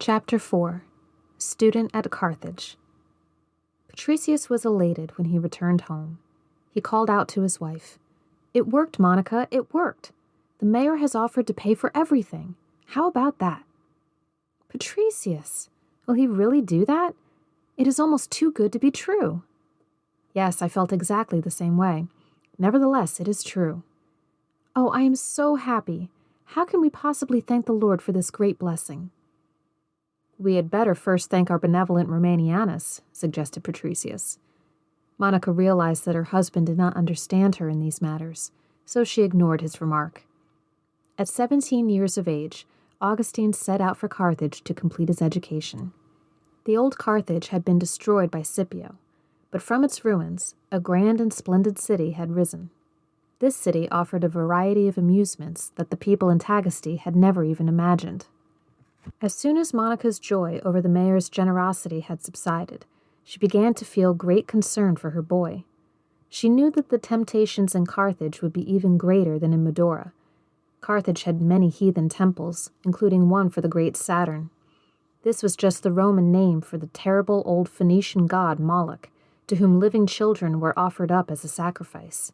Chapter 4. Student at Carthage. Patricius was elated when he returned home. He called out to his wife, "It worked, Monica, it worked. The mayor has offered to pay for everything. How about that?" "Patricius, will he really do that? It is almost too good to be true." "Yes, I felt exactly the same way. Nevertheless, it is true." "Oh, I am so happy. How can we possibly thank the Lord for this great blessing?" "We had better first thank our benevolent Romanianus," suggested Patricius. Monica realized that her husband did not understand her in these matters, so she ignored his remark. At 17 years of age, Augustine set out for Carthage to complete his education. The old Carthage had been destroyed by Scipio, but from its ruins, a grand and splendid city had risen. This city offered a variety of amusements that the people in Tagaste had never even imagined. As soon as Monica's joy over the mayor's generosity had subsided, she began to feel great concern for her boy. She knew that the temptations in Carthage would be even greater than in Medora. Carthage had many heathen temples, including one for the great Saturn. This was just the Roman name for the terrible old Phoenician god Moloch, to whom living children were offered up as a sacrifice.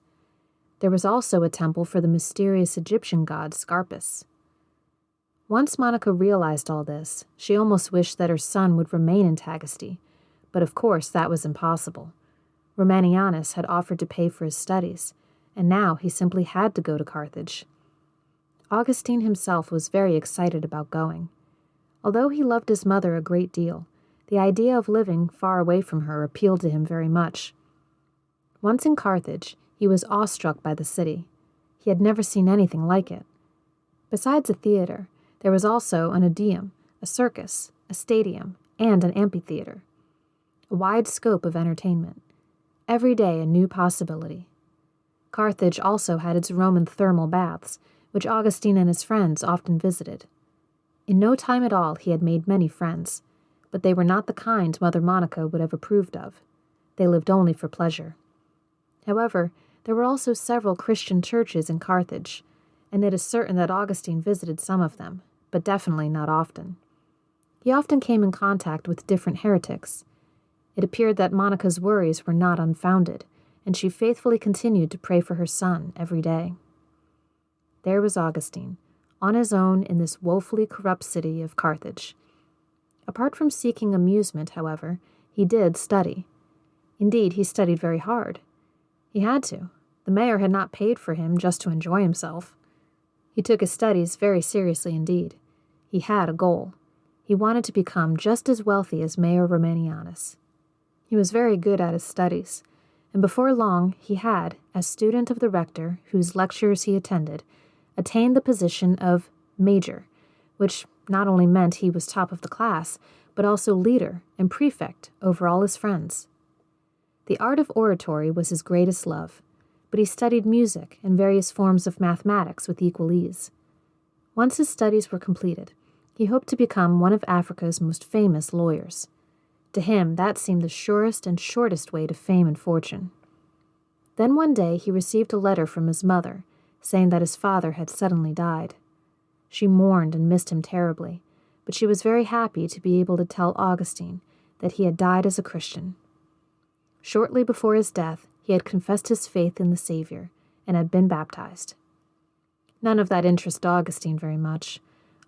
There was also a temple for the mysterious Egyptian god Scarpus. Once Monica realized all this, she almost wished that her son would remain in Tagaste, but of course that was impossible. Romanianus had offered to pay for his studies, and now he simply had to go to Carthage. Augustine himself was very excited about going. Although he loved his mother a great deal, the idea of living far away from her appealed to him very much. Once in Carthage, he was awestruck by the city. He had never seen anything like it. Besides a theater, there was also an odeum, a circus, a stadium, and an amphitheater. A wide scope of entertainment. Every day a new possibility. Carthage also had its Roman thermal baths, which Augustine and his friends often visited. In no time at all he had made many friends, but they were not the kind Mother Monica would have approved of. They lived only for pleasure. However, there were also several Christian churches in Carthage, and it is certain that Augustine visited some of them, but definitely not often. He often came in contact with different heretics. It appeared that Monica's worries were not unfounded, and she faithfully continued to pray for her son every day. There was Augustine, on his own in this woefully corrupt city of Carthage. Apart from seeking amusement, however, he did study. Indeed, he studied very hard. He had to. The mayor had not paid for him just to enjoy himself. He took his studies very seriously indeed. He had a goal. He wanted to become just as wealthy as Mayor Romanianus. He was very good at his studies, and before long he had, as student of the rector, whose lectures he attended, attained the position of major, which not only meant he was top of the class, but also leader and prefect over all his friends. The art of oratory was his greatest love, but he studied music and various forms of mathematics with equal ease. Once his studies were completed, he hoped to become one of Africa's most famous lawyers. To him, that seemed the surest and shortest way to fame and fortune. Then one day he received a letter from his mother, saying that his father had suddenly died. She mourned and missed him terribly, but she was very happy to be able to tell Augustine that he had died as a Christian. Shortly before his death, he had confessed his faith in the Savior and had been baptized. None of that interested Augustine very much.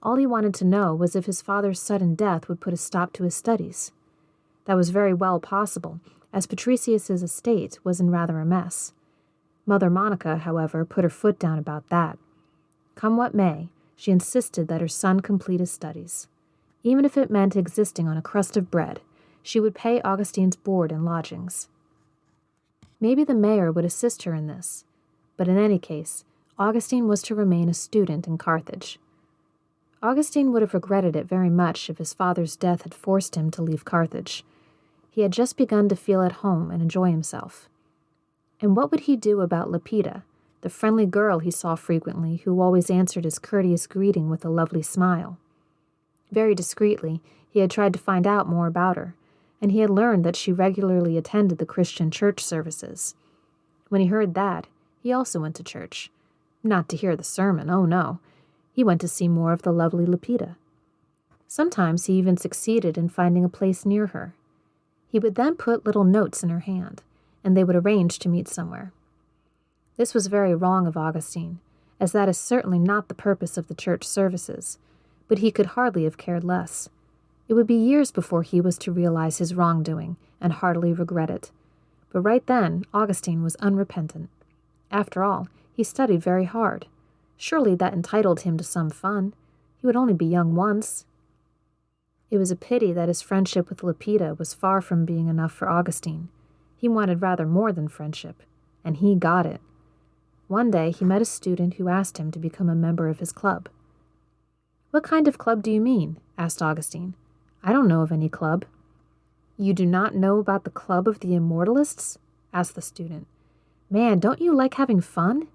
All he wanted to know was if his father's sudden death would put a stop to his studies. That was very well possible, as Patricius's estate was in rather a mess. Mother Monica, however, put her foot down about that. Come what may, she insisted that her son complete his studies. Even if it meant existing on a crust of bread, she would pay Augustine's board and lodgings. Maybe the mayor would assist her in this, but in any case, Augustine was to remain a student in Carthage. Augustine would have regretted it very much if his father's death had forced him to leave Carthage. He had just begun to feel at home and enjoy himself. And what would he do about Lepida, the friendly girl he saw frequently who always answered his courteous greeting with a lovely smile? Very discreetly, he had tried to find out more about her, and he had learned that she regularly attended the Christian church services. When he heard that, he also went to church. Not to hear the sermon, oh no. He went to see more of the lovely Lepida. Sometimes he even succeeded in finding a place near her. He would then put little notes in her hand, and they would arrange to meet somewhere. This was very wrong of Augustine, as that is certainly not the purpose of the church services, but he could hardly have cared less. It would be years before he was to realize his wrongdoing and heartily regret it. But right then, Augustine was unrepentant. After all, he studied very hard. Surely that entitled him to some fun. He would only be young once. It was a pity that his friendship with Lepida was far from being enough for Augustine. He wanted rather more than friendship, and he got it. One day he met a student who asked him to become a member of his club. "What kind of club do you mean?" asked Augustine. "I don't know of any club." "You do not know about the Club of the Immortalists?" asked the student. "Man, don't you like having fun?"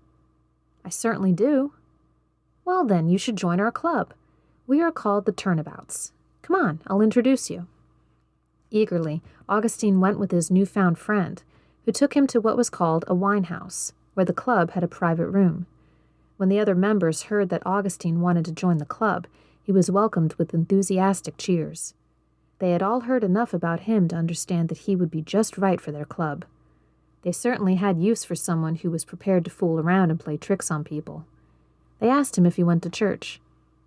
"I certainly do." "Well then, you should join our club. We are called the Turnabouts. Come on, I'll introduce you." Eagerly, Augustine went with his newfound friend, who took him to what was called a wine house, where the club had a private room. When the other members heard that Augustine wanted to join the club, he was welcomed with enthusiastic cheers. They had all heard enough about him to understand that he would be just right for their club. They certainly had use for someone who was prepared to fool around and play tricks on people. They asked him if he went to church.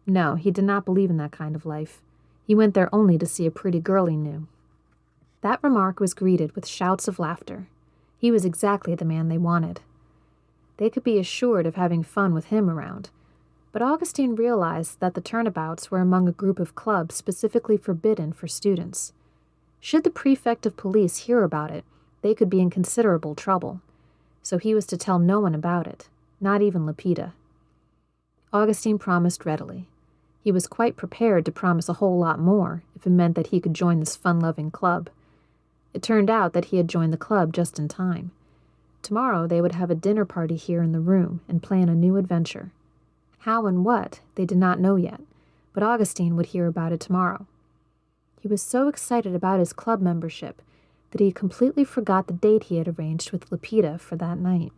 No, he did not believe in that kind of life. He went there only to see a pretty girl he knew. That remark was greeted with shouts of laughter. He was exactly the man they wanted. They could be assured of having fun with him around. But Augustine realized that the Turnabouts were among a group of clubs specifically forbidden for students. Should the prefect of police hear about it, they could be in considerable trouble. So he was to tell no one about it, not even Lepida. Augustine promised readily. He was quite prepared to promise a whole lot more if it meant that he could join this fun-loving club. It turned out that he had joined the club just in time. Tomorrow they would have a dinner party here in the room and plan a new adventure. How and what, they did not know yet, but Augustine would hear about it tomorrow. He was so excited about his club membership that he completely forgot the date he had arranged with Lepida for that night.